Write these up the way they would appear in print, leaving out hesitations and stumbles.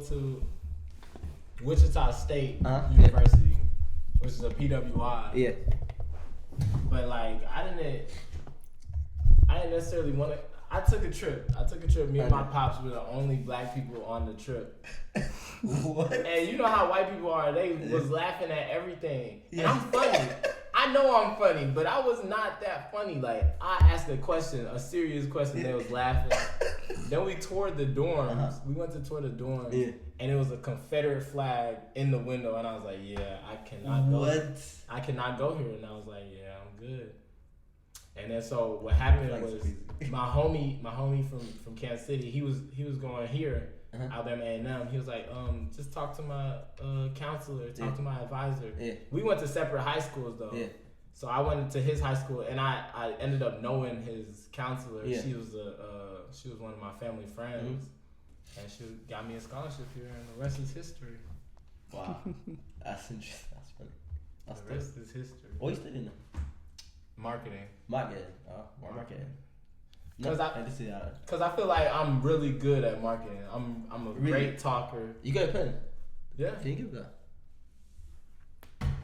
to Wichita State University, which is a PWI. Yeah. But like, I didn't necessarily want to. I took a trip. Me and my pops were the only black people on the trip. What? And you know how white people are. They was laughing at everything. And I'm funny. I know I'm funny, but I was not that funny. Like, I asked a serious question. They was laughing. Then we toured the dorms. We went to tour the dorms. Yeah. And it was a Confederate flag in the window. And I was like, yeah, I cannot go. What? I cannot go here. And I was like, yeah, I'm good. And then so what happened was my homie from Kansas City, he was going here, Alabama A&M. He was like, just talk to my counselor, talk to my advisor. Yeah. We went to separate high schools though. Yeah. So I went to his high school and I ended up knowing his counselor. Yeah. She was one of my family friends. And she got me a scholarship here and the rest is history. Wow. That's interesting. That's funny. The rest is history. What are you studying now? Marketing. Marketing. Marketing. Because I feel like I'm really good at marketing. I'm a great talker. You got a pen? Yeah. Can you give that?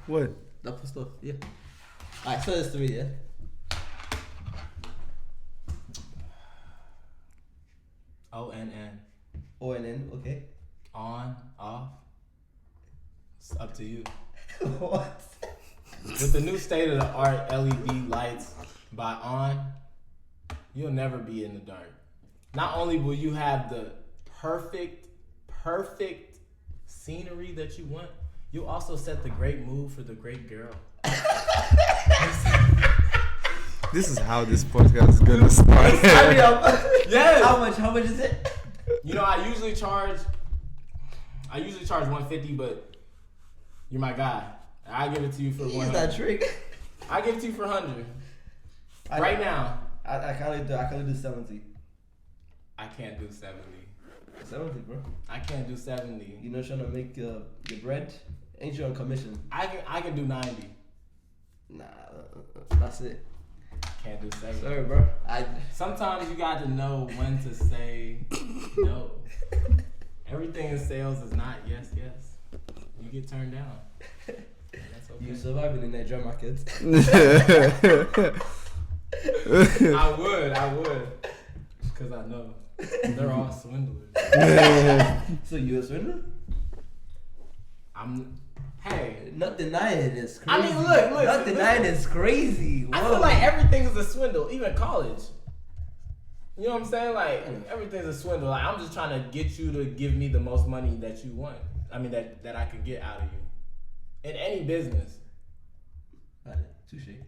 What? That for stuff. Yeah. Alright, so this to me, yeah. ONN. ONN, okay. On, off. It's up to you. What? With the new state-of-the-art LED lights by On, you'll never be in the dark. Not only will you have the perfect scenery that you want, you'll also set the great mood for the great girl. This is how this podcast is gonna start. Yes. How much is it? You know, I usually charge $150, but you're my guy. I give it to you for $100. Use that trick. I give it to you for $100. Right now. I can only do 70. I can't do 70. 70, bro. I can't do 70. You know, trying to make your bread. Ain't you on commission? I can do 90. Nah, that's it. Can't do 70. Sorry, bro. Sometimes you got to know when to say no. Everything in sales is not yes. You get turned down. That's okay. You surviving in that Nigerian market. I would. Because I know. They're all swindlers. So you a swindler? Hey. Not denying it's crazy. I mean, look. Not denying it's crazy. Whoa. I feel like everything is a swindle, even college. You know what I'm saying? Like, everything's a swindle. Like, I'm just trying to get you to give me the most money that you want. I mean, that I could get out of you. In any business. Touché.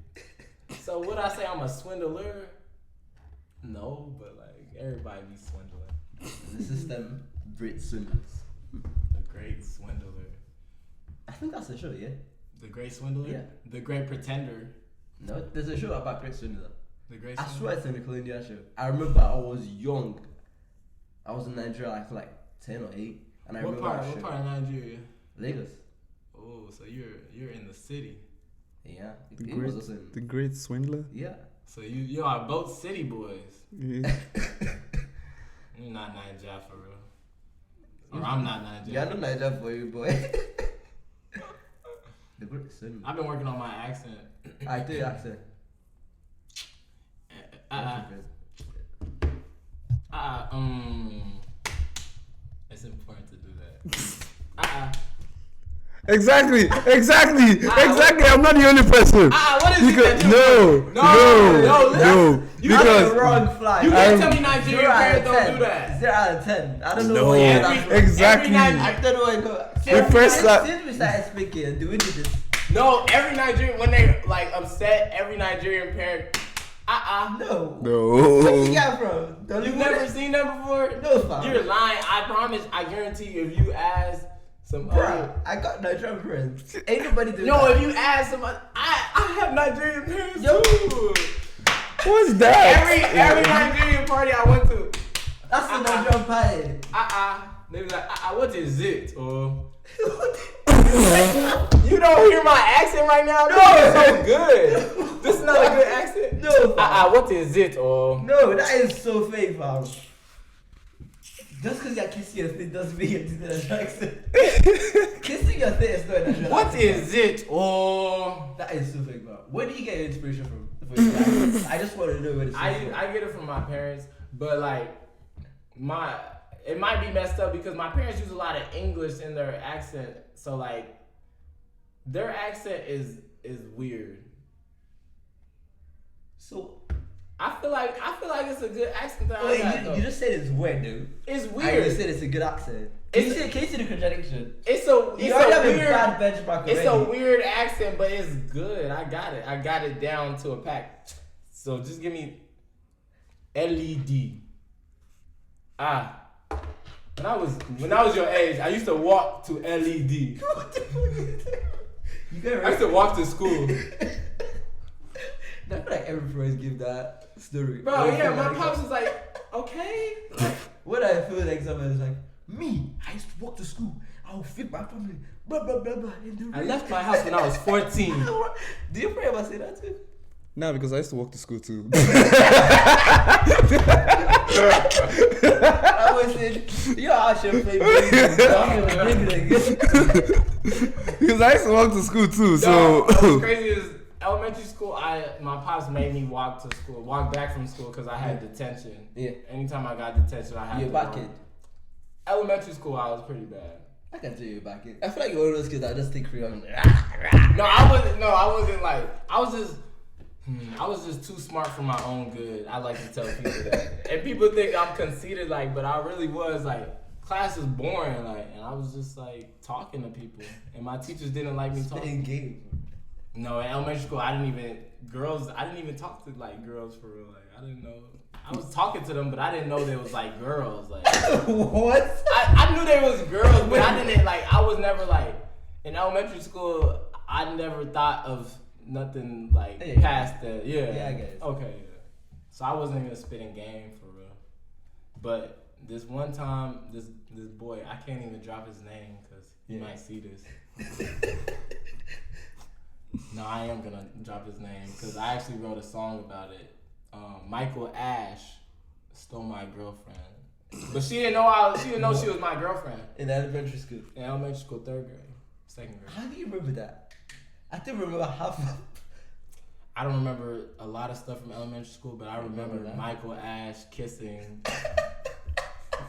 So would I say I'm a swindler? No, but like everybody be swindling. The system breeds swindlers. The great swindler. I think that's a show, yeah. The great swindler? Yeah. The great pretender. No, there's a show about great swindler. The great I swindler. swear it's a Nickelodeon show. I remember I was young. I was in Nigeria, I feel like 10 or 8. And I What remember part? What part of Nigeria? Lagos. Oh, so you're in the city. Yeah. The great swindler? Yeah. So you are both city boys. Yeah. You're not Nigeria for real. Or I'm not Nigeria. Yeah, I know Nigeria for you, boy. The great swindler. I've been working on my accent. I do accent. It's important to do that. Exactly. I'm not the only person. What is because, it? No. Because the wrong fly. You can't tell me Nigerian parents don't do that. 0 out of 10. I don't know No, what exactly. I don't know what since we started speaking, do we do this? No, every Nigerian, when they like upset, every Nigerian parent, No. No. Where you got from? You've never seen that before? No, fam. You're lying. I promise. I guarantee you, if you ask some Bruh, I got Nigerian friends. Ain't nobody doing that. No, if you ask somebody, I have Nigerian parents too. What's that? Every Nigerian party I went to. That's the Nigerian party. They be like, what is it? Or you don't hear my accent right now? No, it's so good. This is not a good accent. No, what is it? Or no, that is so fake, fam. Just because you're kissing your thing doesn't mean you're doing an accent. Kissing your thing is not an actual What accent, is it? Oh, that is so fake, bro. Where do you get your inspiration from? I just want to know where it's from. I get it from my parents, but like it might be messed up because my parents use a lot of English in their accent, so like their accent is weird. So I feel like it's a good accent that wait, I got, you just said it's weird, dude. It's I weird. just said it's a good accent. Can you see the contradiction? It's a You already have weird a bad benchmark It's already. a weird accent, but it's good. I got it down to a pack. So just give me LED. When I was your age, I used to walk to LED. What the fuck is that? You got it I right. used to walk to school. I feel like every friend give that story. Bro, yeah, my pops was like, okay. What I feel like someone is like, me, I used to walk to school. I would feed my family. Blah blah blah blah. I left my house when I was 14. Do your friend ever say that too? Nah, because I used to walk to school too. I always said, yo, I should play Because I used to walk to school too, No, so. what's crazy is elementary school. My pops made me walk back from school because I had detention. Yeah. Anytime I got detention, I had You're to back walk. kid. Elementary school, I was pretty bad. I can tell you back kid. I feel like you're one of those kids that just think free on. No, I wasn't like. I was just too smart for my own good. I like to tell people that, and people think I'm conceited, like, but I really was like. Class is boring, like, and I was just like talking to people, and my teachers didn't like me talking. Game. No, in elementary school, I didn't even talk to like girls for real. Like, I didn't know. I was talking to them, but I didn't know they was like girls. Like, What? I knew they was girls, but I didn't like. I was never like in elementary school. I never thought of nothing like past the Yeah, I get it. Okay, yeah. So I wasn't even spitting game for real. But this one time, this boy, I can't even drop his name because he might see this. No, I am gonna drop his name because I actually wrote a song about it. Michael Ash stole my girlfriend, but she didn't know she was my girlfriend. In elementary school. In elementary school, 3rd grade, 2nd grade. How do you remember that? I don't remember half. I don't remember a lot of stuff from elementary school, but I remember that. Michael Ash kissing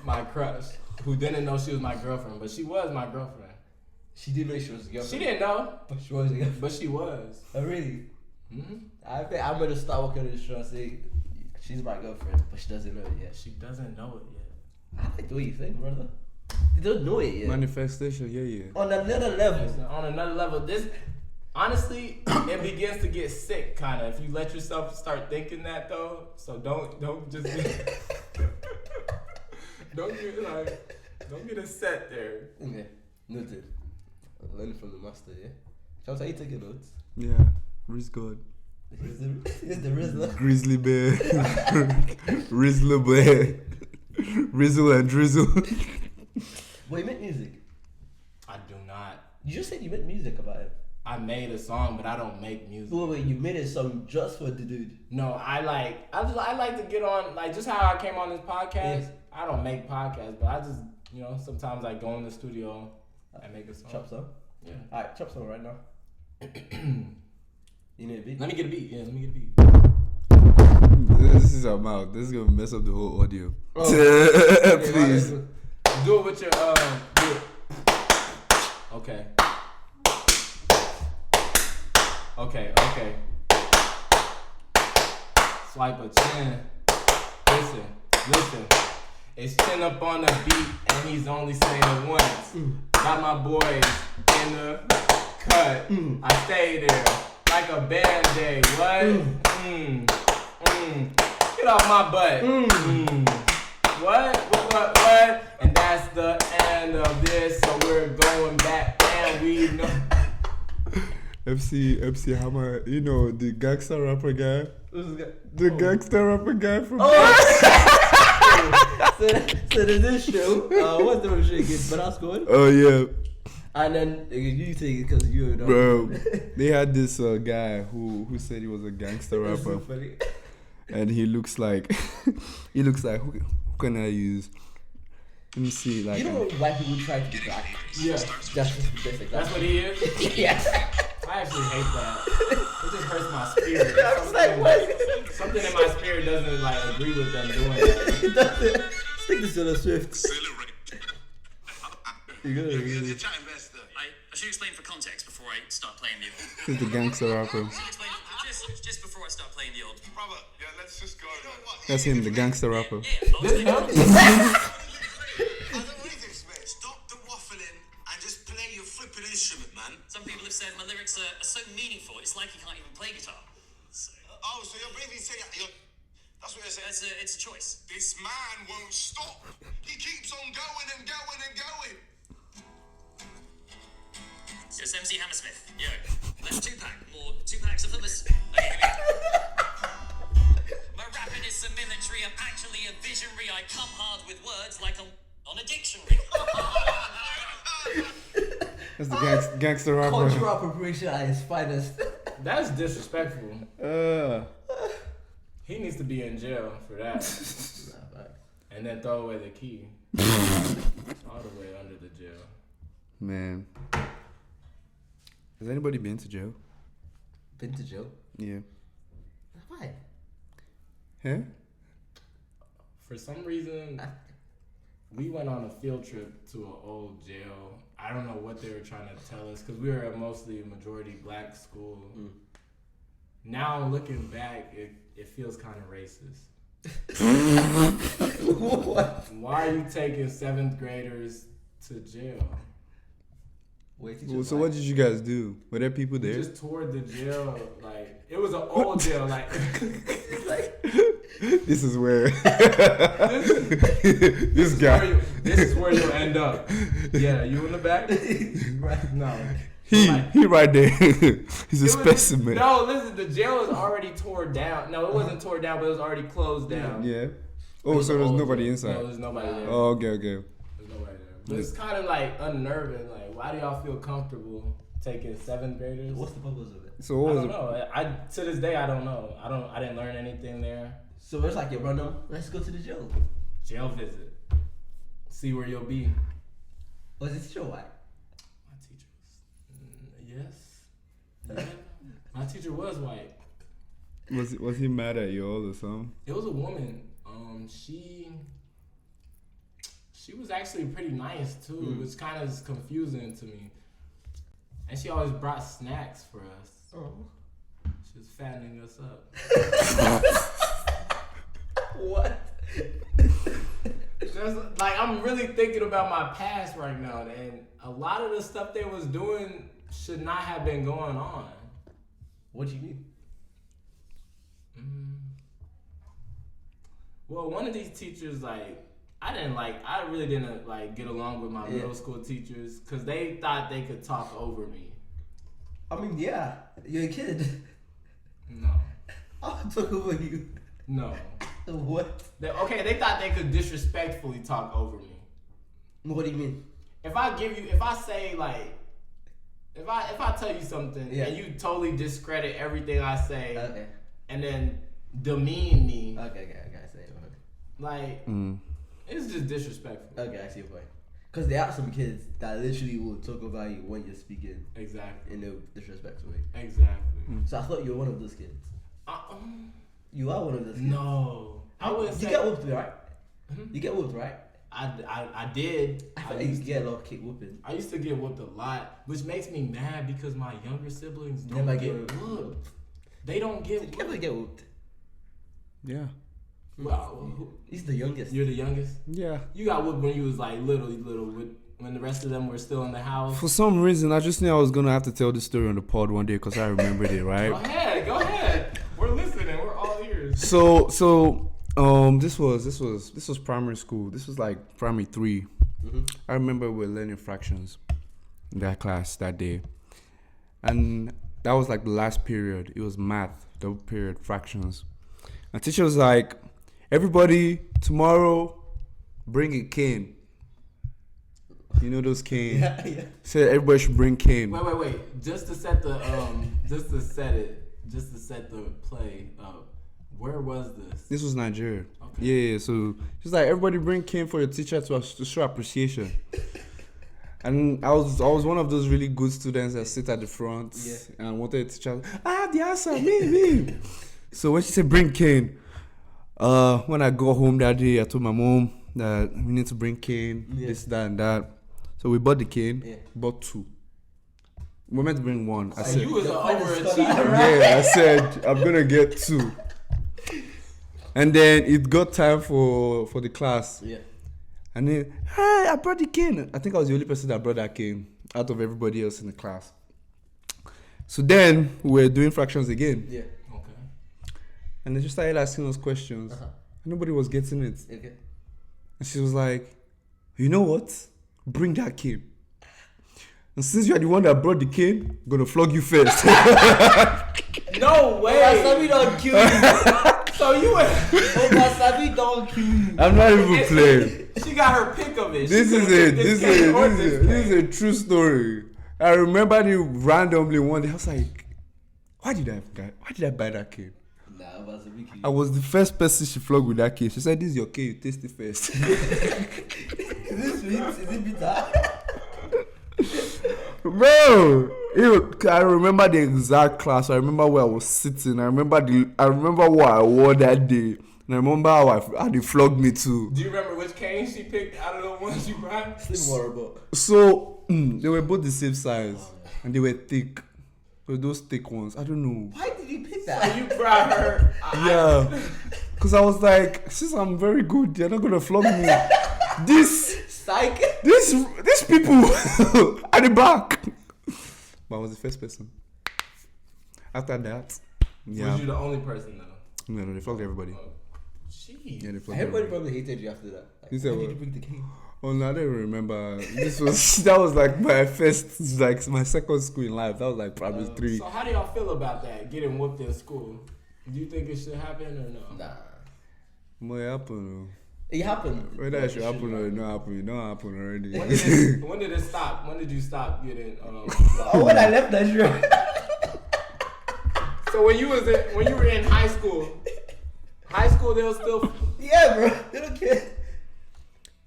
my crush, who didn't know she was my girlfriend, but she was my girlfriend. She didn't know she was a girlfriend. She didn't know, But she was a girlfriend. but she was. Oh, really? Mm-hmm. I bet I'm gonna start working on this show and say she's my girlfriend, but she doesn't know it yet. She doesn't know it yet. I like the way you think, brother. They don't know it yet. Manifestation, yeah. On another level. Listen, on another level, this honestly, it begins to get sick, kind of. If you let yourself start thinking that, though, so don't just don't get a set there. Okay, noted. Learn from the master, yeah. Charles, are you taking notes? Yeah. Riz God. It's the Rizzler. Grizzly Bear. Rizzler Bear. Rizzle and Drizzle. But you make music. I do not. You just said you made music about it. I made a song, but I don't make music. Wait, you made a song just for the dude. No, I like to get on, like, just how I came on this podcast. Yeah. I don't make podcasts, but I just, sometimes I go in the studio and make a song. Chop song? Yeah. Alright, chop song right now. You need a beat? Let me get a beat. Yeah, let me get a beat. This is our mouth. This is gonna mess up the whole audio. Oh. Please. Do it with your do it. Okay. Okay. Swipe a chin. Listen. It's chin up on the beat, and he's only saying it once. Got my boys in the cut. I stay there like a band-aid. What? Get off my butt. What? And that's the end of this. So we're going back, and we know. MC Hammer, the gangster rapper guy. The gangster rapper guy from. So there's this show. What's the show again? But that's good. Oh yeah. And then you take it because you know. Bro, they had this guy who said he was a gangster rapper, so funny. And he looks like who can I use? Let me see. Like, you know when white people try to be black? Yeah. That's just specific. That's what he is? Yeah. I actually hate that. It just hurts my spirit. I was like, what? Something in my spirit doesn't like agree with them doing that. It doesn't. Stick to Taylor Swift. You're chatting best. I should explain for context before I start playing the old. this is the gangster rapper. Just before I start playing the old. Brother, yeah, let's just go. That's him, the gangster rapper. Yeah, I was This playing- him? I don't need this, man. Stop the waffling and just play your flipping instrument, man. Some people have said my lyrics are so meaningful, it's like you can't even play guitar. So, Oh, so you're basically saying that's what you're saying. it's a choice. This man won't stop. He keeps on going and going and going. It's MC Hammersmith. Yo, let's 2-pack. More 2-packs of hummus. Okay, here we go. My rapping is some military. I'm actually a visionary. I come hard with words like I'm on a dictionary. That's the gangster rapper. Cultural appropriation at its finest. That's disrespectful. He needs to be in jail for that. And then throw away the key. All the way under the jail. Man. Has anybody been to jail? Been to jail? Yeah. Why? Huh? For some reason, we went on a field trip to an old jail. I don't know what they were trying to tell us because we were a mostly majority black school. Now looking back, it feels kind of racist. What? Why are you taking 7th graders to jail? Wait, Well, so what did you guys do? Were there people We there? just toured the jail. Like, it was an old jail. Like, This is where this this guy. this is where you'll end up. Yeah, you in the back? Right. No. He right there. He's a It was- specimen. No, listen, the jail was already torn down. No, it wasn't torn down, but it was already closed down. Yeah. Oh, so there's Old nobody jail. inside. No, there's nobody there. Oh, okay. There's nobody there. But it's kind of like unnerving. Like, why do y'all feel comfortable taking 7th graders? What's the purpose of it? So I what was don't it? know. I to this day I don't know. I didn't learn anything there. So it's like, bro, no, let's go to the jail. Jail visit. See where you'll be. Was it teacher white? My teacher was yes. Yeah. My teacher was white. Was he mad at you all or something? It was a woman. She was actually pretty nice too. It was kind of confusing to me. And she always brought snacks for us. Oh. She was fattening us up. What? Just, like, I'm really thinking about my past right now, and a lot of the stuff they was doing should not have been going on. What do you mean? Well, one of these teachers, like, I really didn't like get along with my middle school teachers because they thought they could talk over me. I mean, yeah, you're a kid. No. I'll talk over you. No. What? They thought they could disrespectfully talk over me. What do you mean? If I say like, if I tell you something and you totally discredit everything I say, Okay. and then demean me, Okay, I say it. like, it's just disrespectful. Okay, I see your point. Because there are some kids that literally will talk about you when you're speaking Exactly. in a disrespectful way. Exactly. So I thought you were one of those kids. You are one of those kids. No, I wouldn't You say. get whooped, right? You get whooped, right? I did. I feel like you get a lot of kick whooping. I used to get whooped a lot, which makes me mad because my younger siblings don't Never get get whooped. They don't get You never whooped. get whooped. Yeah. Well, He's the youngest. you're the youngest. Yeah. You got whooped when you was like little, when the rest of them were still in the house. For some reason, I just knew I was gonna have to tell this story on the pod one day because I remembered it, right? Go ahead. We're listening. We're all ears. So this was primary school. This was like primary 3. I remember we were learning fractions in that class that day, and that was like the last period. It was math, double period fractions. And teacher was like, "Everybody tomorrow, bring a cane." You know those cane? Yeah. Said everybody should bring cane. Wait. Just to set the play up. Where was this? This was Nigeria. Okay. Yeah. So she's like, everybody bring cane for your teacher to show appreciation. And I was one of those really good students that sit at the front and wanted to teacher. The answer, me. So when she said bring cane, when I got home that day, I told my mom that we need to bring cane, this, that, and that. So we bought the cane, bought 2. We meant to bring 1. I said, you was an overachiever, right? yeah, I said I'm gonna get 2. And then it got time for the class. Yeah. And then, hey, I brought the cane. I think I was the only person that brought that cane out of everybody else in the class. So then we were doing fractions again. Yeah. Okay. And they just started asking us questions. And nobody was getting it. Okay. And she was like, you know what? Bring that cane. And since you're the one that brought the cane, I'm gonna flog you first. No way. Sabi don't kill you. So you were. Sabi don't kill you. I'm not even playing. She got her pick of it. This is a true story. I remember it randomly one day. I was like, why did I buy that cane? Nah, but Sabi kill you. I was the first person she flogged with that cane. She said, this is your cane, you taste it first. Is this sweet? Is it bitter? Bro, I remember the exact class. I remember where I was sitting. I remember what I wore that day. And I remember how they flogged me too. Do you remember which cane she picked out of the ones you brought? Slim water ball. So they were both the same size, and they were thick. Those thick ones. I don't know. Why did you pick that? So you brought her. Yeah, because I was like, since I'm very good, they're not gonna flog me. These people at the back. But I was the first person. After that, Was you the only person though? No, they flogged everybody. Jeez. Yeah, they flogged Everybody probably hated you after that. Like, You said why what? did you bring the cane? Oh no, I don't even remember. That was like my first, like my second school in life. That was like probably 3. So how do y'all feel about that? Getting whooped in school? Do you think it should happen or no? Nah. What happened? It happened. Whether it should happen or not happen, it don't happen already. When did it stop? When did you stop getting? When I left Nigeria. So when you were in high school they were still. Yeah, bro. They don't care.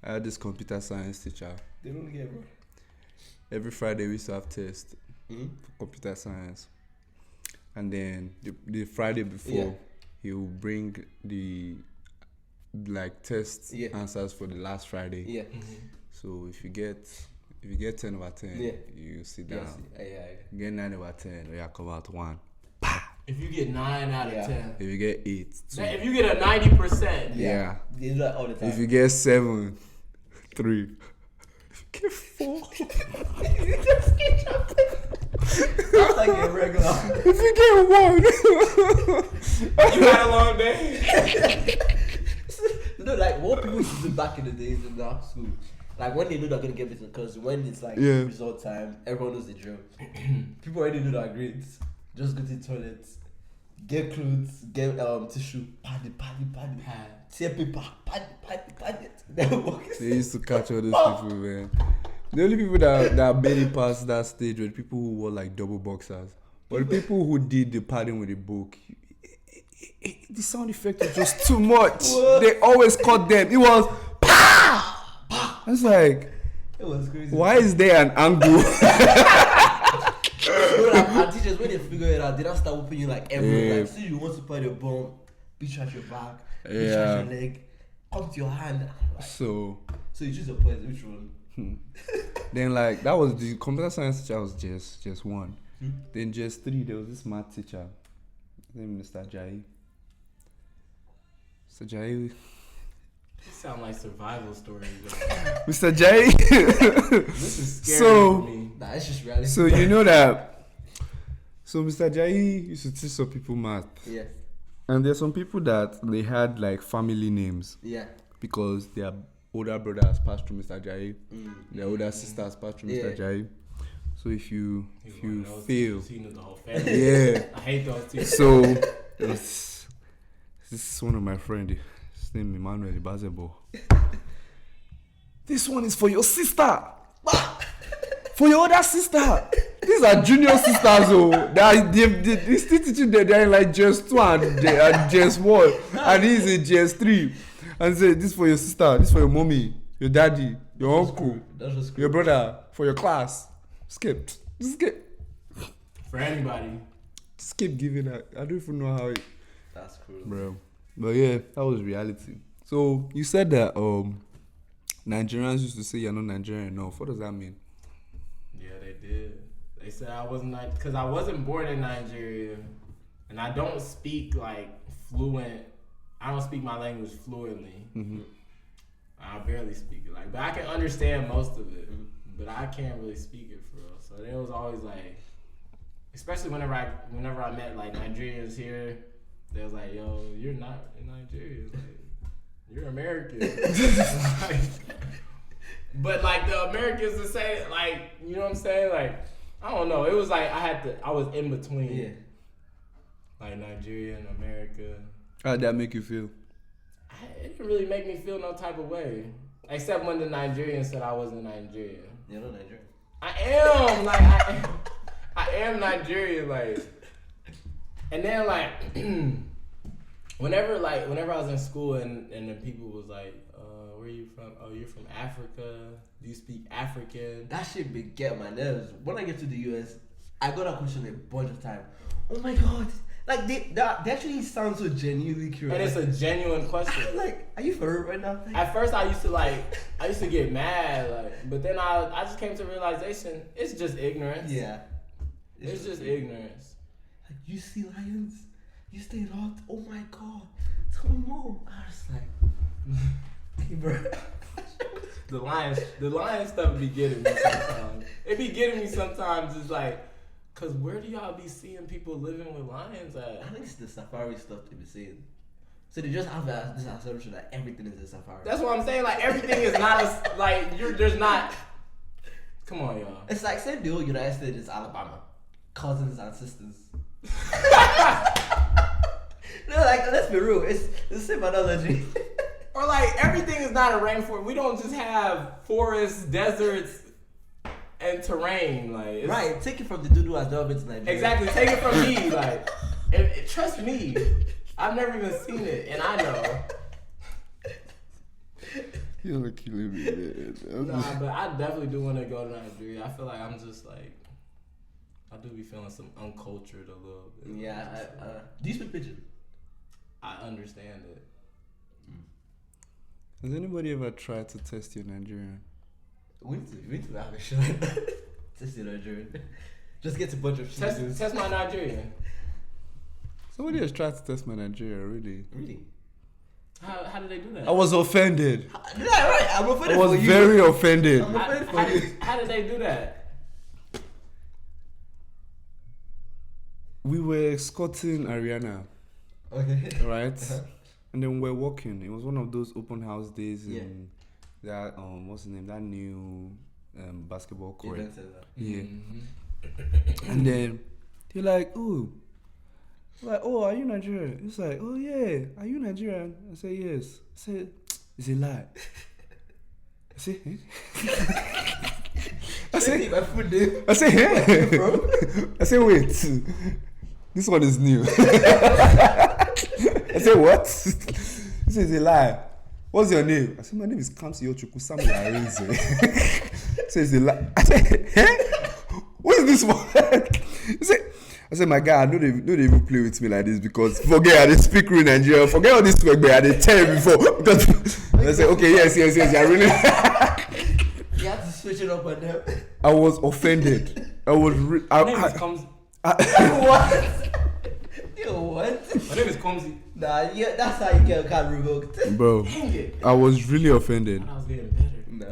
I had this computer science teacher. They don't care, bro. Every Friday we used to have tests for computer science, and then the Friday before he will bring the test answers for the last Friday. Yeah. So if you get 10 over 10, you sit down. You get 9 over 10, you come out 1. If you get 9 out of 10. If you get 8, 2. If you get a 90%. Yeah. They do that all the time. If you get 7, 3. If you get 4. Sounds like a regular. If you get 1. You had a long day. You know, like what people used to do back in the days in the school, like when they know they're gonna get better, because when it's like result time, everyone knows the drill. People already know their grades. Just go to the toilet, get clothes, get tissue, pad it, tear paper, pad it. Then walk. They used to catch all those people, man. The only people that made it past that stage were the people who wore like double boxers. But the people who did the padding with the book, the sound effect was just too much. They always caught them. It was pa! I was like, it was crazy. Why is there an angle? Our teachers, when they figure it out, they don't start whooping you like everywhere. Like, see, you want to put your bum, bitch at your back, bitch at your leg, come to your hand. Like, so you choose a point, which one? Then like that was the computer science teacher was just 1. Then just 3, there was this math teacher. His name is Mr. Jai. Mr. Jai. You sound like survival stories. Mr. Jai. This is scary for me. Nah, it's just reality. So you know that. So Mr. Jai used to teach some people math. Yeah. And there's some people that they had like family names. Yeah. Because their older brother has passed through Mr. Jai. Their older sister has passed through Mr. Jai. So if you fail, yeah, I hate those two. So this is one of my friends. His name is Emmanuel Ibazebo. This one is for your sister. For your older sister. This These are junior sisters, oh. They still teaching them. They're in like GS2 and GS1, and he's in GS3. And say, this for your sister, this for your mommy, your daddy, your uncle, your brother, for your class. Skip. For anybody. Just keep giving that. I don't even know how it. That's cool, bro. But yeah, that was reality. So you said that Nigerians used to say you're not Nigerian enough. What does that mean? Yeah, they did. They said I wasn't like, because I wasn't born in Nigeria, and I don't speak like fluent. I don't speak my language fluently. Mm-hmm. I barely speak it, like, but I can understand most of it, but I can't really speak it for real. So it was always like, especially whenever I met like Nigerians here, they was like, "Yo, you're not in Nigeria, like, you're American." But like the Americans would say, like, you know what I'm saying? Like, I don't know. It was like I was in between. Yeah. Like Nigeria and America. How did that make you feel? It didn't really make me feel no type of way. Except when the Nigerian said I wasn't Nigerian. You're not Nigerian. I am. Like, I am Nigerian. Like, and then like, whenever I was in school and the people was like, where are you from? Oh, you're from Africa. Do you speak African? That shit be get my nerves. When I get to the US, I got that question a bunch of times. Oh my god. Like they actually sound so genuinely curious. And it's a genuine question. Like, are you for real right now? Like, at first I used to get mad, like, but then I just came to the realization it's just ignorance. Yeah. It's just ignorance. Like, you see lions? You stay locked? Oh my god. Tell me more. I was like, hey bro. The lion stuff be getting me sometimes. It be getting me sometimes. It's like, cause where do y'all be seeing people living with lions at? I think it's the safari stuff they be seeing. So they just have this assumption that everything is a safari. That's what I'm saying. Like, everything is not there's not. Come on, y'all. It's like, say the whole United States is Alabama, cousins and sisters. No, like, let's be real. It's the same analogy. Or like, everything is not a rainforest. We don't just have forests, deserts, and terrain. Like, right, take it from the dude who has never been to Nigeria. Exactly, take it from me. Like, trust me, I've never even seen it, and I know. You're killing me, man. Nah, but I definitely do want to go to Nigeria. I feel like I'm just like, I do be feeling some uncultured a little bit. Yeah, do you speak pidgin? I understand it. Has anybody ever tried to test your Nigerian? We need to have a show. Test your Nigerian. Just get a bunch of shit. Test my Nigerian. Somebody has tried to test my Nigerian, really? Really? How did they do that? I was offended. Yeah, right. I'm offended. I was very offended. I'm offended for you. How did they do that? We were escorting Ariana. Okay. Right? And then we're walking. It was one of those open house days in that what's the name? That new basketball court. Yeah. Mm-hmm. And then they're like, oh, are you Nigerian? It's like, oh yeah, are you Nigerian? I say yes. I say, it's a lie. I say, I say, I say, wait. This one is new. I say, what? This is a lie. What's your name? I said, my name is Kamsi Yochuku Samuel Arinze. Says a lie. I said, what is this one? I said, my guy, I know they even play with me like this because forget I didn't speak real Nigerian. Forget all this work, but I didn't tell you before. Because I said, okay, yes, I really. You have to switch it up on them. I was offended. I was. What? Yo, what? My name is Komzi. Nah, yeah, that's how you get a card revoked. Bro, I was really offended. I was getting better. Nah.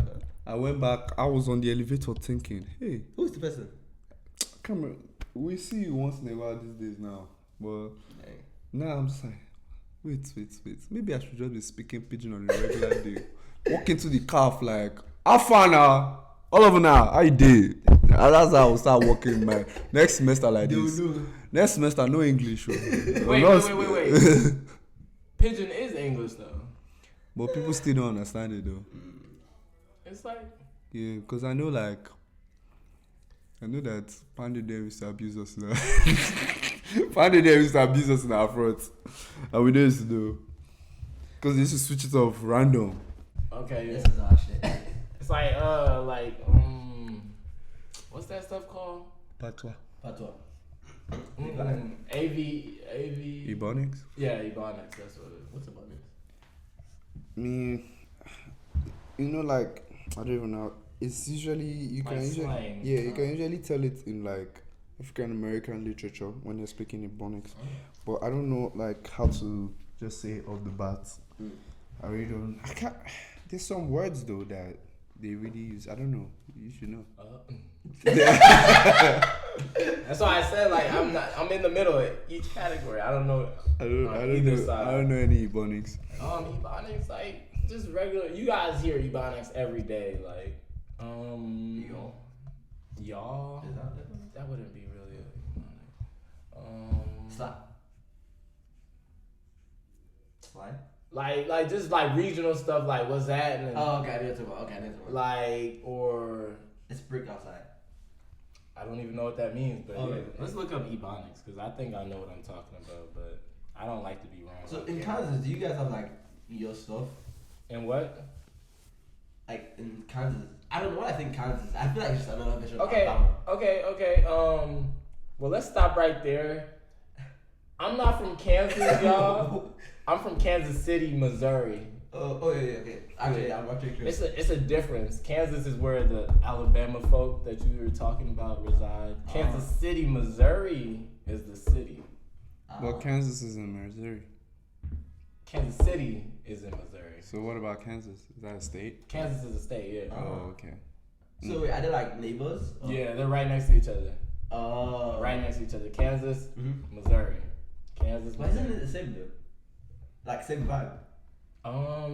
I went back. I was on the elevator thinking, hey, who's the person? Come on. We see you once in a while these days now. But now I'm just like, wait. Maybe I should just be speaking pidgin on a regular day. Walk into the calf like, how far now? All over now, how you did? That's how I'll start working my next semester like this. Next semester, no English. Wait. Pidgin is English though. But people still don't understand it though. It's like, yeah, because I know like I know that Pandy there used to abuse us now. Pandy there used to abuse us in our front. And we used to do. Because they used to switch it off random. Okay, This is our shit. It's like, what's that stuff called? Patois. Patois. AV. Ebonics? Yeah, Ebonics. That's what it is. What's about this? Like, I don't even know. It's usually, you Like can usually, slang. yeah, you can usually tell it in like African American literature when they're speaking Ebonics. But I don't know like how to just say it off the bat. I really don't. I can't. There's some words though that they really use. I don't know. You should know. That's why I said like I'm in the middle of each category. I don't know. I don't know any Ebonics. Ebonics like just regular. You guys hear Ebonics every day, like y'all. Is that That wouldn't be really a Ebonic. Slap. Slide. Like just like regional stuff. Like what's that? And Okay, I need to. like or It's brick outside. I don't even know what that means, but Okay. yeah, let's look up Ebonics because I think I know what I'm talking about, but I don't like to be wrong. So in Kansas, do you guys have like your stuff? And what? Like in Kansas, I don't know what I think Kansas. I feel like it's just another version of Okay, Alabama. okay. Well, let's stop right there. I'm not from Kansas, y'all. I'm from Kansas City, Missouri. Oh yeah, okay. Actually, I'm actually curious. It's a difference. Kansas is where the Alabama folk that you were talking about reside. Kansas City, Missouri is the city. Well, Kansas is in Missouri. Kansas City is in Missouri. So what about Kansas? Is that a state? Kansas is a state, yeah. Oh, okay. So wait, are they like neighbors? Or? Yeah, they're right next to each other. Oh. Right next to each other. Kansas, Mm-hmm. Missouri. Kansas, Why Missouri. isn't it the same though? Like same vibe.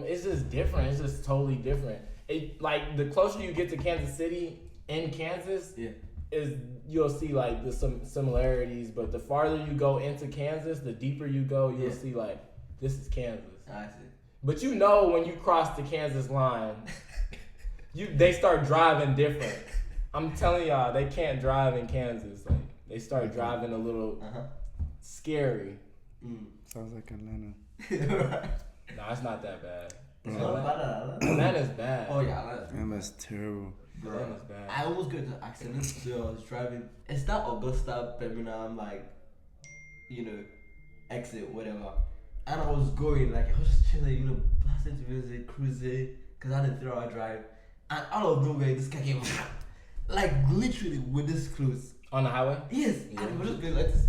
It's just different. It's just totally different. It like the closer you get to Kansas City in Kansas, Yeah. is you'll see like the some similarities. But the farther you go into Kansas, the deeper you go, you'll see like this is Kansas. I see. But you know when you cross the Kansas line, they start driving different. I'm telling y'all, they can't drive in Kansas. Like they start driving a little scary. Sounds like Atlanta. Nah, it's not that bad. It's not bad at all. Atlanta's bad. Oh yeah, Atlanta's bad. Atlanta's terrible. Atlanta's bad. I almost got into an accident. So I was driving. It's that Augusta, Birmingham, like, exit, whatever. And I was going, like, I was just chilling, blasting to music, cruising, because I had a 3-hour drive. And out of nowhere, this guy came, like, literally with this close. On the highway? Yes. Yeah. And it was just going like this.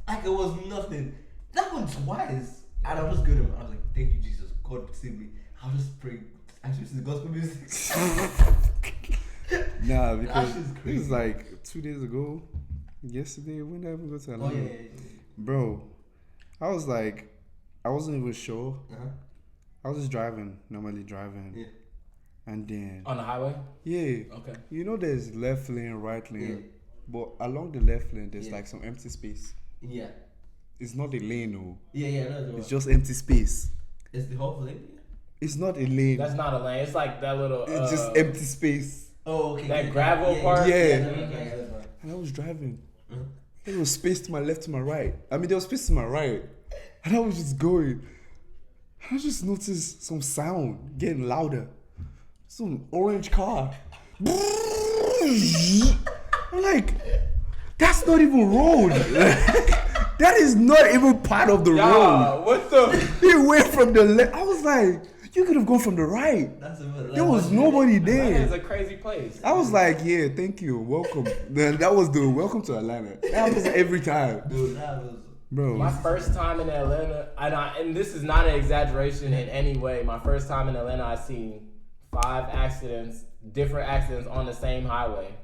Like, it was nothing. That happened twice. And I was just going, I was like, thank you, Jesus. God save me. I was just praying. I was listening to gospel music. Nah, because shit's it crazy. was like 2 days ago. Yesterday, when did I even go to Atlanta? Oh, yeah. Bro, I was like, I wasn't even sure. Uh-huh. I was just normally driving. Yeah. And then, On the highway? yeah, Okay. there's left lane, right lane. Yeah. But along the left lane, there's Yeah. like some empty space. Yeah. It's not a lane, no. Yeah, no, It's just empty space. It's the whole thing. It's not a lane. That's not a lane. It's like that little. It's just empty space. Oh, okay. That gravel part? Yeah. That's fine. And I was driving. Mhm. There was space to my left, to my right. I mean, there was space to my right. And I was just going. I just noticed some sound getting louder. Some orange car. I'm like, that's not even road. That is not even part of the road. Yeah, what the? He went from the left. I was like, you could have gone from the right. That's a There was nobody Atlanta is there. a crazy place. I was like, yeah, thank you, welcome. Then that was the welcome to Atlanta. That happens every time, Dude, that was. bro. My first time in Atlanta, and this is not an exaggeration in any way. My first time in Atlanta, I seen 5 different accidents on the same highway.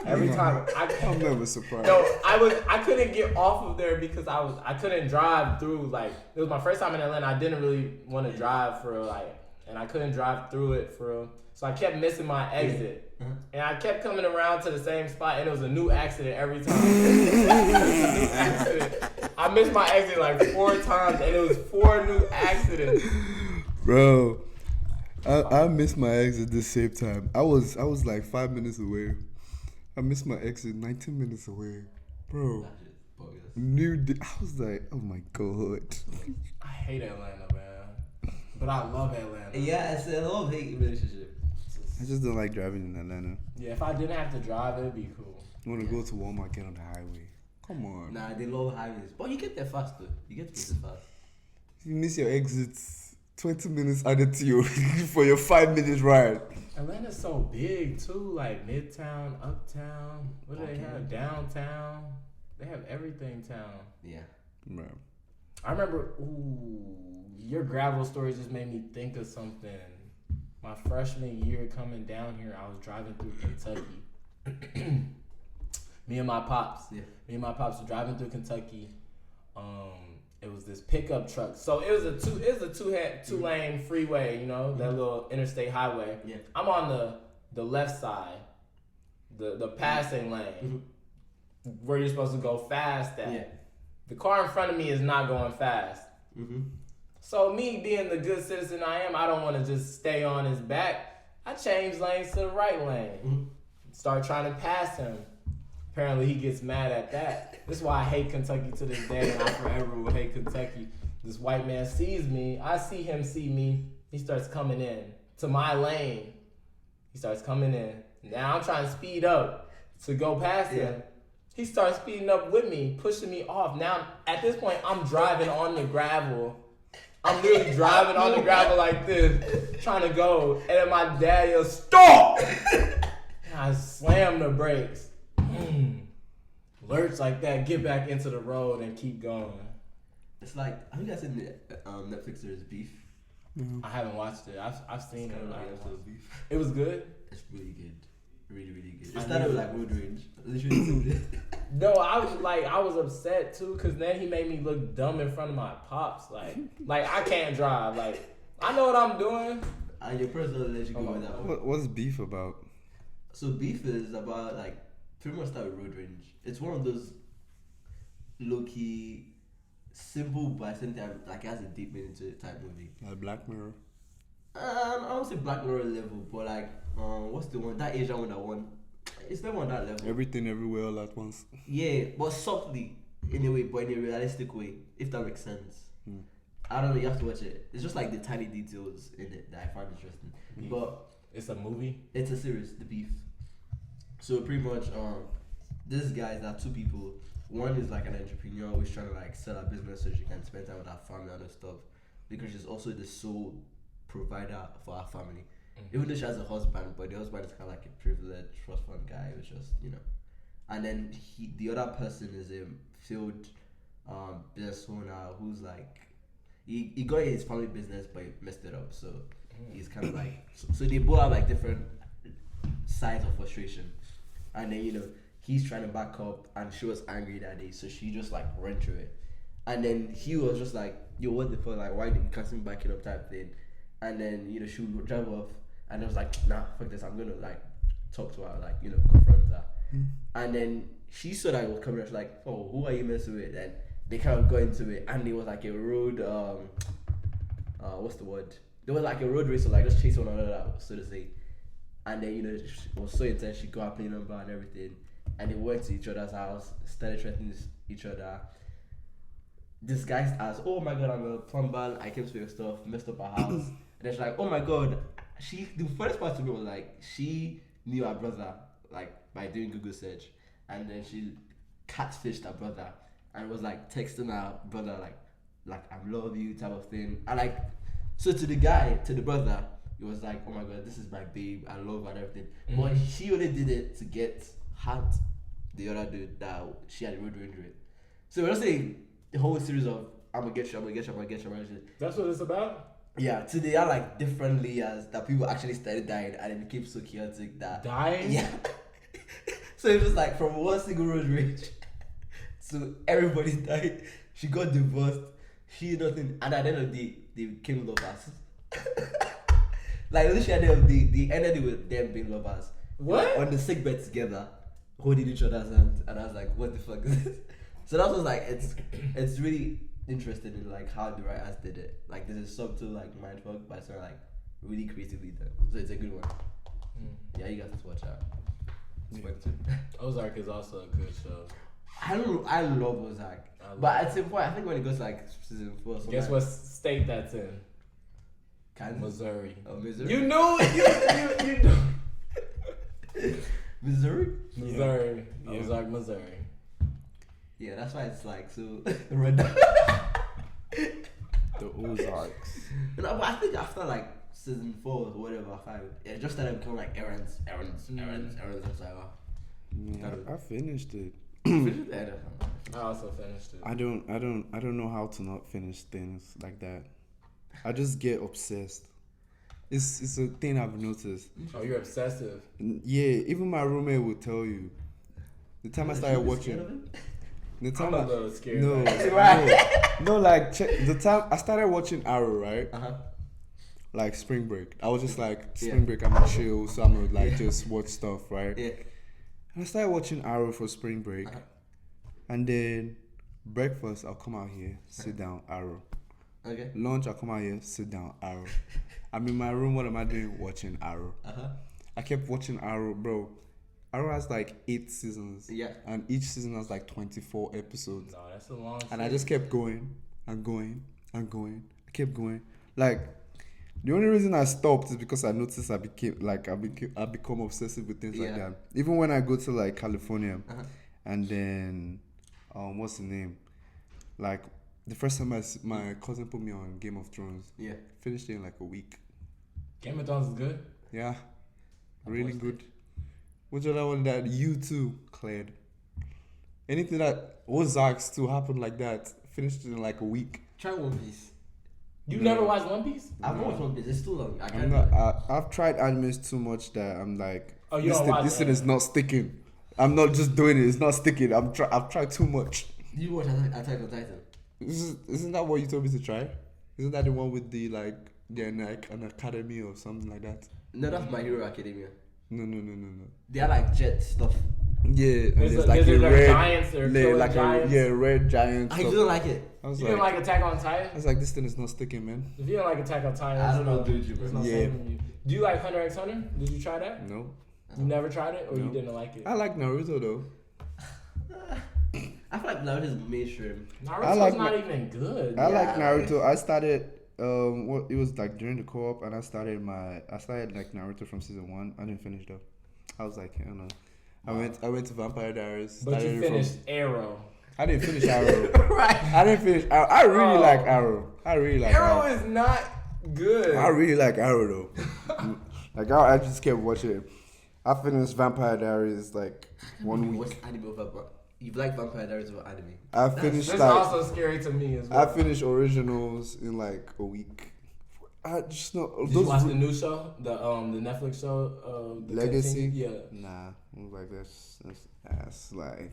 Every time I'm never surprised. No, I couldn't get off of there because I couldn't drive through, like, it was my first time in Atlanta. I didn't really want to drive and I couldn't drive through it so I kept missing my exit. And I kept coming around to the same spot and it was a new accident every time. It was a new accident. I missed my exit like 4 times and it was 4 new accidents. Bro, I missed my exit the same time. I was like 5 minutes away. I missed my exit 19 minutes away. Bro. That shit's bogus. I was like, oh my God. I hate Atlanta, man. But I love Atlanta. Yeah, it's a love-hate relationship. I just don't like driving in Atlanta. Yeah, if I didn't have to drive, it'd be cool. I want to go to Walmart, get on the highway. Come on. Nah, they love highways. But you get there fast, though. You get places fast. If you miss your exits, 20 minutes added to you for your 5-minute ride. Atlanta's so big, too. Like, Midtown, Uptown. What do they have? Downtown. They have everything town. Yeah. Man. I remember, your gravel story just made me think of something. My freshman year coming down here, I was driving through Kentucky. Me and my pops were driving through Kentucky. It was this pickup truck. So it was a two lane freeway, you know, that little interstate highway. Yeah. I'm on the left side, the passing lane, where you're supposed to go fast at. Yeah. The car in front of me is not going fast. Mm-hmm. So me being the good citizen I am, I don't want to just stay on his back. I change lanes to the right lane. Start trying to pass him. Apparently he gets mad at that. This is why I hate Kentucky to this day, and I forever will hate Kentucky. This white man sees me. I see him see me. He starts coming in to my lane. He starts coming in. Now I'm trying to speed up to go past him. He starts speeding up with me, pushing me off. Now, at this point, I'm driving on the gravel. I'm literally driving on the gravel like this, trying to go. And then my dad yells, "Stop!" And I slam the brakes. Lurch like that, get back into the road and keep going. It's like, have you guys seen the Netflix series Beef? I haven't watched it. I've seen it. Beef. It was good. It's really good. Really, really good. It started with like road rage. Literally. No, I was upset too, cause then he made me look dumb in front of my pops. Like I can't drive. Like I know what I'm doing. And your person doesn't let you go with that one. What's beef about? So Beef is about like pretty much start with road rage. It's one of those low key, simple but at the same time like it has a deep meaning to it type movie. Like Black Mirror. I don't say Black Mirror level, but like what's the one, that Asian one that won? It's never on that level. Everything Everywhere All at Once. Yeah, but softly in a way, but in a realistic way, if that makes sense. I don't know, you have to watch it. It's just like the tiny details in it that I find interesting. Beef. But It's a movie. it's a series, The Beef. So pretty much these guys are two people. One is like an entrepreneur who's trying to like sell her business so she can spend time with her family and other stuff, because she's also the sole provider for her family. Even though she has a husband, but the husband is kind of like a privileged trust fund guy who's just, you know. And then the other person is a field business owner who's like, he got his family business but he messed it up, so he's kind of like, so they both have like different sides of frustration. And then, you know, he's trying to back up and she was angry that day, so she just like ran through it. And then he was just like, yo, what the fuck, like why did you can't see me backing up type thing. And then, you know, she would drive off and I was like, nah, fuck this, I'm gonna like talk to her, like, you know, confront her. And then she saw that it was coming, she was like, oh, who are you messing with? And they kind of got into it, and it was like a road what's the word? There was like a road race, so like just chase one another, so to say. And then, you know, it was so intense, she got her plane number and everything, and they went to each other's house, started threatening each other. This guy asked, oh my god, I'm a plumber, I came to your stuff, messed up her house. And then she's like, oh my god, the first part to me was like, she knew her brother, like, by doing Google search. And then she catfished her brother and was like texting her brother like I love you type of thing. And like, so to the brother, it was like, oh my god, this is my babe, I love her and everything. But she only did it to get at the other dude that she had a road rage with. So we're just saying the whole series of I'm gonna get you. That's what it's about? Yeah, so they are like different layers that people actually started dying, and it became so chaotic that Dying? Yeah. So it was like from one single road rage to everybody died. She got divorced. She nothing, and at the end of the day, they became lovers. Like literally at the end of the day, they ended with them being lovers. What? Like, on the sick bed together, holding each other's hands, and I was like, what the fuck is this? So that was like, it's really interesting in like how the writers did it. Like there's a subtle like mindfuck, but it's not like really creatively done. So it's a good one. Yeah, you guys have to watch out. Ozark is also a good show. I love Ozark. But at some point, I think when it goes like season 4, guess what state that's in? Kansas? Missouri. Oh, Missouri. You knew it. You knew. Missouri. Yeah. Ozark, Missouri. Yeah, that's why it's like so red. The Ozarks. But I think after like season 4 or whatever, 5, it just started becoming like errands. It's like, I finished it. I also finished it. I don't know how to not finish things like that. I just get obsessed. It's a thing I've noticed. Oh, you're obsessive. Yeah, even my roommate will tell you. The time I started watching. The time I'm a little scared. No, like the time I started watching Arrow, right? Like Spring Break. I was just like Spring Break. I'm gonna chill, so I'm gonna like just watch stuff, right? Yeah. And I started watching Arrow for Spring Break, and then breakfast I'll come out here, sit down, Arrow. Okay. Lunch I'll come out here, sit down, Arrow. I'm in my room. What am I doing? Watching Arrow. I kept watching Arrow, bro. Arrow has like 8 seasons. Yeah. And each season has like 24 episodes. No, that's a long. And I just kept going and going and going. I kept going. Like, the only reason I stopped is because I noticed I become obsessive with things like that. Even when I go to like California, and then what's the name? Like the first time my cousin put me on Game of Thrones. Yeah. Finished it in like a week. Game of Thrones is good. Yeah. Really good. Which other one that you too cleared? Anything that Ozarks too happened like that, finished it in like a week. Try One Piece. You never watched One Piece? I've watched One Piece. It's too long. I've tried animes too much that I'm like, this thing is not sticking. I'm not just doing it. It's not sticking. I've tried too much. You watch Attack on Titan? Isn't that what you told me to try? Isn't that the one with the like an academy or something like that? No, that's My Hero Academia. No. They are like jet stuff. Yeah, and there's like a red giants or like giants. Red giants. I didn't like it. You didn't like Attack on Titan? I was like, this thing is not sticking, man. If you don't like Attack on Titan, I don't know, dude. Do you like Hunter x Hunter? Did you try that? No. You never tried it, or you didn't like it? I like Naruto though. I feel like Naruto's mainstream. Naruto's not even good. I like Naruto. I started it was like during the co-op, and I started like Naruto from season 1. I didn't finish though. I was like, I don't know. I went to Vampire Diaries. But you finished Arrow. I didn't finish Arrow. Right. I didn't finish Arrow. I really like Arrow. Arrow is not good. I really like Arrow though. Like I just kept watching it. I finished Vampire Diaries like 1 week. What's anime over? You like Vampire Diaries over anime? I finished. That's also scary to me as well. I finished originals in like a week. I just know. Did you watch the new show, the Netflix show, Legacy? Yeah. Nah, I was like that's like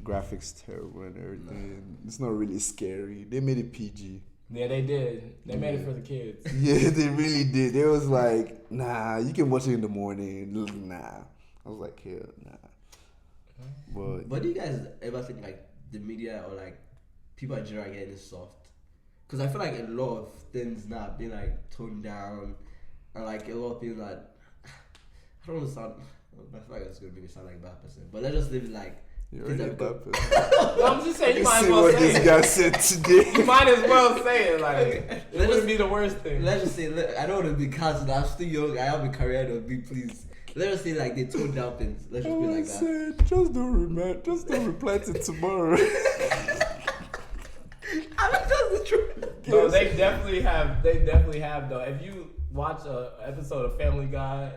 graphics terrible and everything. It's not really scary. They made it PG. Yeah, they did. They made it for the kids. Yeah, they really did. It was like, nah, you can watch it in the morning. Nah, I was like, hell, nah. But do you guys ever think like the media or like people in general are getting soft? Because I feel like a lot of things now being like toned down, and like a lot of things that I don't want to sound. I feel like it's gonna make me sound like a bad person, but let's just leave it like. You're already a bad person. No, I'm just saying you might as well what say this it. guy said today. You might as well say it. Like it wouldn't be the worst thing. Let's just say I don't want to be cancelled. I'm still young. I have a career to be please. Let's just say like they toned down things. Let's just be like that. Said, just don't reply to tomorrow. I mean that's the truth. No, they definitely have though. If you watch an episode of Family Guy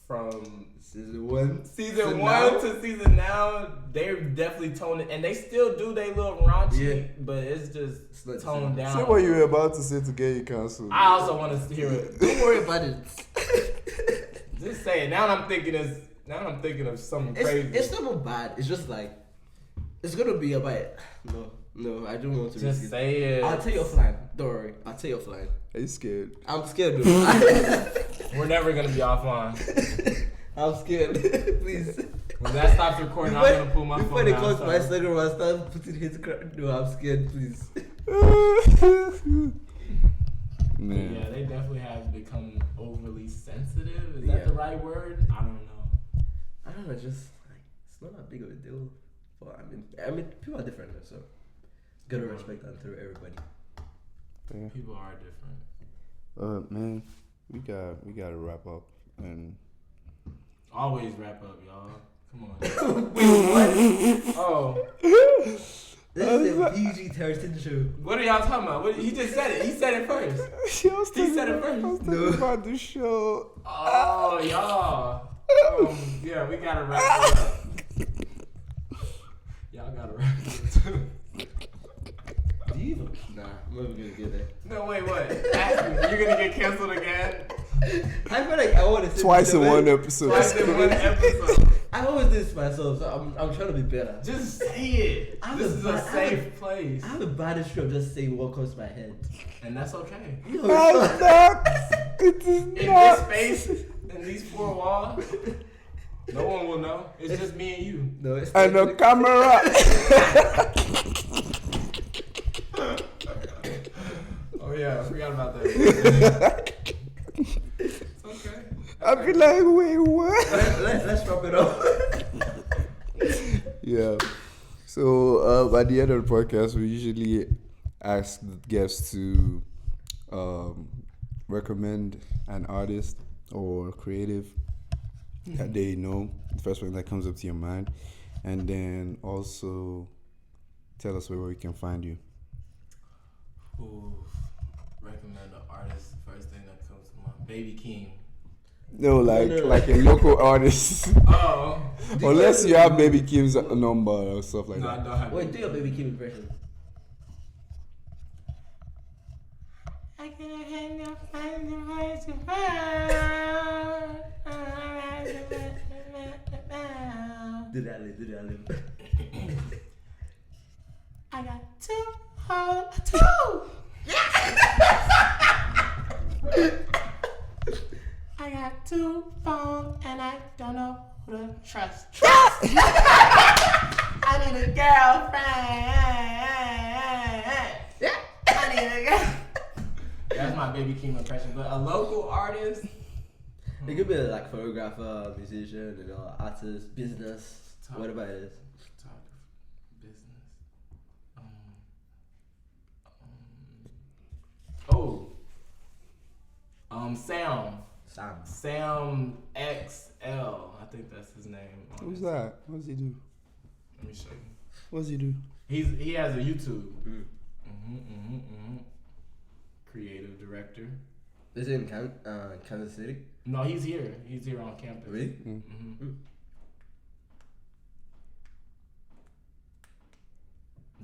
from season 1 to season now, they're definitely toned it, and they still do their little raunchy, but it's just toned down. Say what you were about to say to get you cancelled. I also want to hear it. Don't worry about it. Just say it. Now I'm thinking of something crazy. It's not bad. It's just like it's gonna be about it. No, I don't want to. Just say it. I'll tell you offline. Don't worry. I'll tell you offline. Are you scared? I'm scared, dude. We're never gonna be offline. I'm scared. Please. When that stops recording, I'm gonna pull my phone out. Before they come to my Instagram and start putting hate crap, no, I'm scared. Please. Man. Yeah, they definitely have become overly sensitive. Is that the right word? I don't know. don't know, just like it's not that big of a deal. But I mean, people are different, so gotta respect that through everybody. Yeah. People are different. Man, we gotta wrap up and always wrap up, y'all. Come on. Wait, what? Oh. This is a PG-13 show. What are y'all talking about? He just said it. He said it first. He said it first. I was talking about the show. Oh, y'all. Yeah, we gotta wrap it up. Y'all gotta wrap it up too. Do you even? Nah, I'm never gonna get there. No, wait, what? Ask me. You're gonna get canceled again? I feel like I want to say twice in one episode. Twice in one episode. I always do this myself, so I'm trying to be better. Just say it. This is a safe place. I have a bad issue of just saying what comes to my head. And that's okay. No, It's not. It is in not. this space, in these four walls, no one will know. It's just me and you. No, it's And the camera. Oh yeah, I forgot about that. It's okay. I'd be like, wait, what? Let's wrap it up. Yeah. So at the end of the podcast, we usually ask the guests to recommend an artist or creative that they know, the first one that comes up to your mind, and then also tell us where we can find you. Ooh, recommend an artist. First thing that comes to mind, Baby King. No, like a local artist. Oh. Unless you have Baby Kim's number or stuff like No, that. I don't have. Wait, do your Baby Kim impression. I can't hang your find the right to Do that live. I got two. I got two phones and I don't know who to trust. I need a girlfriend. I need a girl. That's my Baby King impression. But a local artist. It could be like photographer, musician, artist, business, whatever it is. Business. Sam XL. I think that's his name. Who's that? What does he do? Let me show you. What does he do? He has a YouTube. Creative director. Is it in Kansas City? No, he's here. He's here on campus. Really?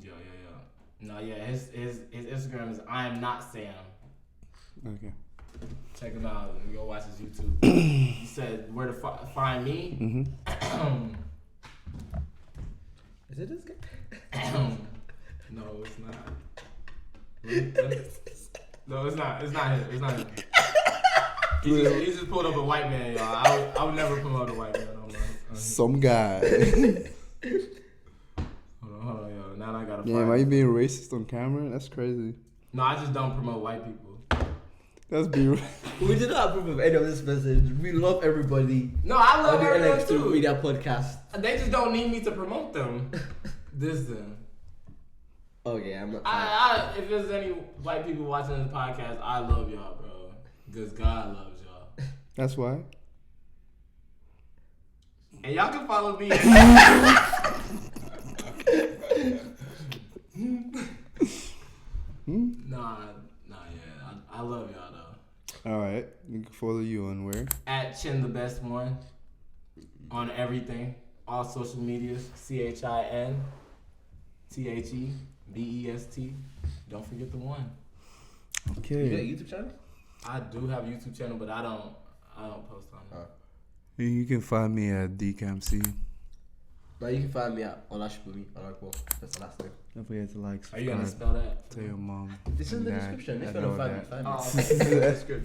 Yeah. No, yeah. His Instagram is I am not Sam. Okay. Check him out and go watch his YouTube. He said where to find me. Is it this guy? No, it's not. No, it's not. It's not him. It's not him. He just pulled up a white man, y'all. I would never promote a white man online. Some guy. Hold on, yo. Now I gotta find. Damn, are you being racist on camera? That's crazy. No, I just don't promote white people. That's beautiful. We do not approve of any of this message. We love everybody. No, I love on the everyone LX2 too. Media Podcast. They just don't need me to promote them. them. Okay, I'm not. If there's any white people watching this podcast, I love y'all, bro. Because God loves y'all. That's why. And y'all can follow me. I love y'all though. All right, you can follow you on where? At Chin the Best One on everything, all social medias. ChinTheBest. Don't forget the one. Okay. You got a YouTube channel? I do have a YouTube channel, but I don't post on it. You can find me at DCAMC. Now you can find me at Olashibumi. That's the last name. Don't forget to like, Are you subscribe. gonna spell that? Tell your mom. It's in the Dad. description. I If you know don't find me, that. find me. Oh, okay. That's good.